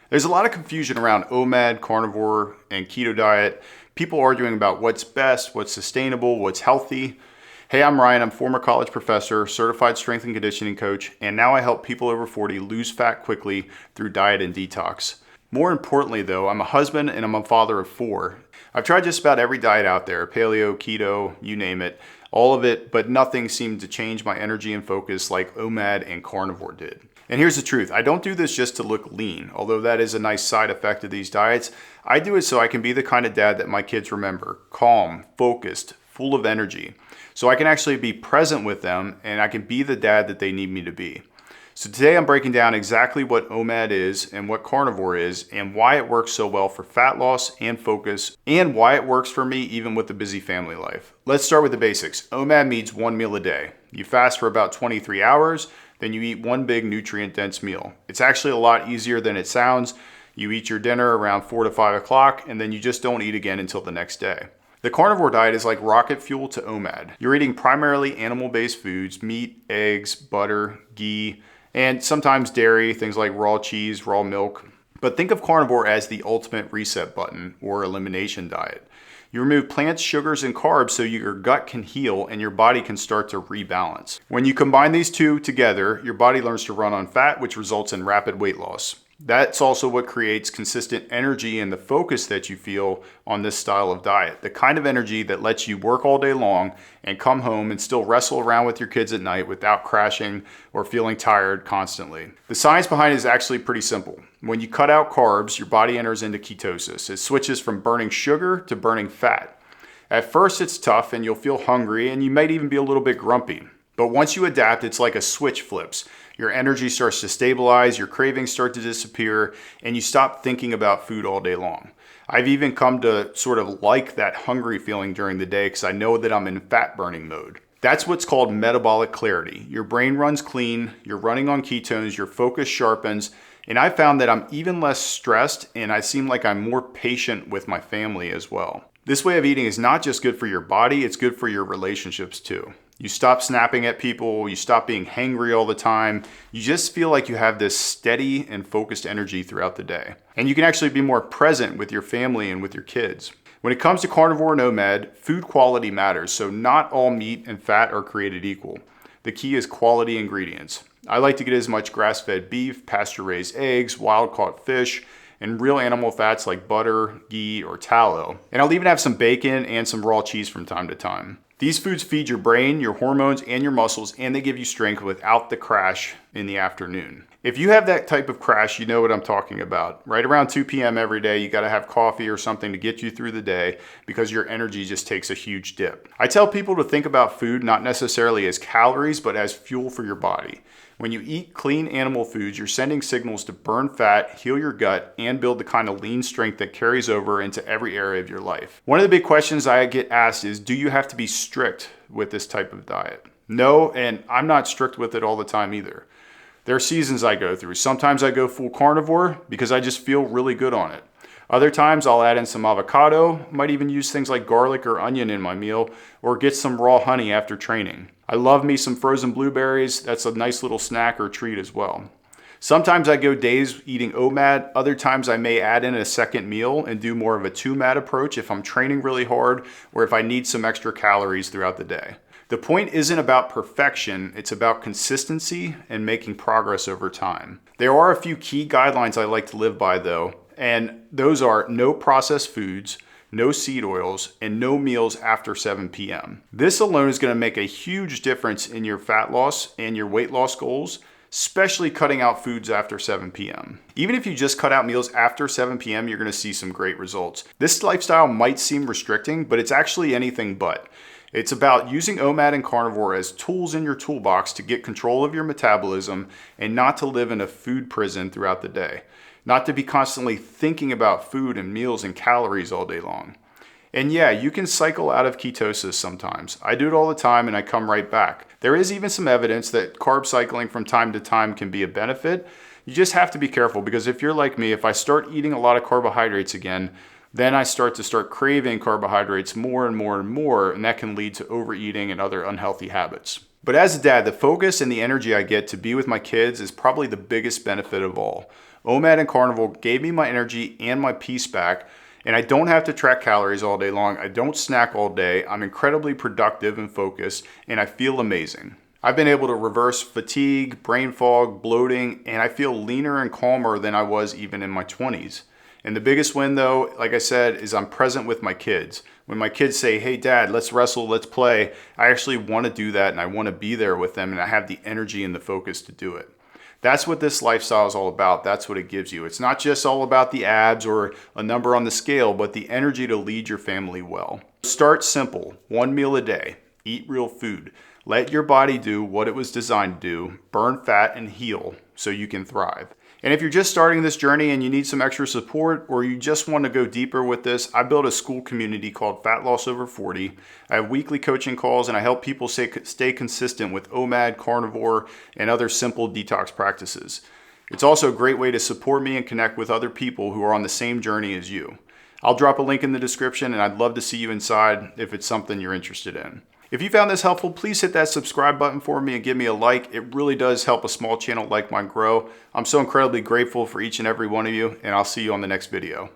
There's a lot of confusion around OMAD, carnivore, and keto diet. People arguing about what's best, what's sustainable, what's healthy. Hey, I'm Ryan. I'm former college professor, certified strength and conditioning coach, and now I help people over 40 lose fat quickly through diet and detox. More importantly though, I'm a husband and I'm a father of 4. I've tried just about every diet out there, paleo, keto, you name it, all of it, but nothing seemed to change my energy and focus like OMAD and carnivore did. And here's the truth, I don't do this just to look lean, although that is a nice side effect of these diets. I do it so I can be the kind of dad that my kids remember, calm, focused, full of energy. So I can actually be present with them and I can be the dad that they need me to be. So today I'm breaking down exactly what OMAD is and what carnivore is and why it works so well for fat loss and focus and why it works for me even with a busy family life. Let's start with the basics. OMAD means 1 meal a day. You fast for about 23 hours, then you eat one big nutrient-dense meal. It's actually a lot easier than it sounds. You eat your dinner around 4 to 5 o'clock and then you just don't eat again until the next day. The carnivore diet is like rocket fuel to OMAD. You're eating primarily animal-based foods, meat, eggs, butter, ghee, and sometimes dairy, things like raw cheese, raw milk. But think of carnivore as the ultimate reset button or elimination diet. You remove plants, sugars, and carbs so your gut can heal and your body can start to rebalance. When you combine these two together, your body learns to run on fat, which results in rapid weight loss. That's also what creates consistent energy and the focus that you feel on this style of diet. The kind of energy that lets you work all day long and come home and still wrestle around with your kids at night without crashing or feeling tired constantly. The science behind it is actually pretty simple. When you cut out carbs, your body enters into ketosis. It switches from burning sugar to burning fat. At first it's tough and you'll feel hungry and you might even be a little bit grumpy. But once you adapt, it's like a switch flips. Your energy starts to stabilize, your cravings start to disappear, and you stop thinking about food all day long. I've even come to sort of like that hungry feeling during the day because I know that I'm in fat burning mode. That's what's called metabolic clarity. Your brain runs clean, you're running on ketones, your focus sharpens, and I found that I'm even less stressed and I seem like I'm more patient with my family as well. This way of eating is not just good for your body, it's good for your relationships too. You stop snapping at people, you stop being hangry all the time. You just feel like you have this steady and focused energy throughout the day. And you can actually be more present with your family and with your kids. When it comes to carnivore and OMAD, food quality matters, so not all meat and fat are created equal. The key is quality ingredients. I like to get as much grass-fed beef, pasture-raised eggs, wild-caught fish, and real animal fats like butter, ghee, or tallow. And I'll even have some bacon and some raw cheese from time to time. These foods feed your brain, your hormones, and your muscles, and they give you strength without the crash in the afternoon. If you have that type of crash, you know what I'm talking about. Right around 2 p.m. every day, you gotta have coffee or something to get you through the day because your energy just takes a huge dip. I tell people to think about food not necessarily as calories, but as fuel for your body. When you eat clean animal foods, you're sending signals to burn fat, heal your gut, and build the kind of lean strength that carries over into every area of your life. One of the big questions I get asked is, do you have to be strict with this type of diet? No, and I'm not strict with it all the time either. There are seasons I go through. Sometimes I go full carnivore because I just feel really good on it. Other times I'll add in some avocado, might even use things like garlic or onion in my meal, or get some raw honey after training. I love me some frozen blueberries. That's a nice little snack or treat as well. Sometimes I go days eating OMAD. Other times I may add in a second meal and do more of a 2MAD approach if I'm training really hard or if I need some extra calories throughout the day. The point isn't about perfection, it's about consistency and making progress over time. There are a few key guidelines I like to live by though, and those are no processed foods, no seed oils, and no meals after 7 p.m. This alone is going to make a huge difference in your fat loss and your weight loss goals, especially cutting out foods after 7 p.m. Even if you just cut out meals after 7 p.m., you're going to see some great results. This lifestyle might seem restricting, but it's actually anything but. It's about using OMAD and carnivore as tools in your toolbox to get control of your metabolism and not to live in a food prison throughout the day. Not to be constantly thinking about food and meals and calories all day long. And yeah, you can cycle out of ketosis sometimes. I do it all the time and I come right back. There is even some evidence that carb cycling from time to time can be a benefit. You just have to be careful because if you're like me, if I start eating a lot of carbohydrates again, then I start craving carbohydrates more and more and more, and that can lead to overeating and other unhealthy habits. But as a dad, the focus and the energy I get to be with my kids is probably the biggest benefit of all. OMAD and Carnivore gave me my energy and my peace back, and I don't have to track calories all day long. I don't snack all day. I'm incredibly productive and focused, and I feel amazing. I've been able to reverse fatigue, brain fog, bloating, and I feel leaner and calmer than I was even in my 20s. And the biggest win though, like I said, is I'm present with my kids. When my kids say, hey dad, let's wrestle, let's play, I actually want to do that and I want to be there with them and I have the energy and the focus to do it. That's what this lifestyle is all about. That's what it gives you. It's not just all about the abs or a number on the scale, but the energy to lead your family well. Start simple, 1 meal a day, eat real food. Let your body do what it was designed to do, burn fat and heal so you can thrive. And if you're just starting this journey and you need some extra support or you just want to go deeper with this, I built a school community called Fat Loss Over 40. I have weekly coaching calls and I help people stay consistent with OMAD, Carnivore, and other simple detox practices. It's also a great way to support me and connect with other people who are on the same journey as you. I'll drop a link in the description and I'd love to see you inside if it's something you're interested in. If you found this helpful, please hit that subscribe button for me and give me a like. It really does help a small channel like mine grow. I'm so incredibly grateful for each and every one of you, and I'll see you on the next video.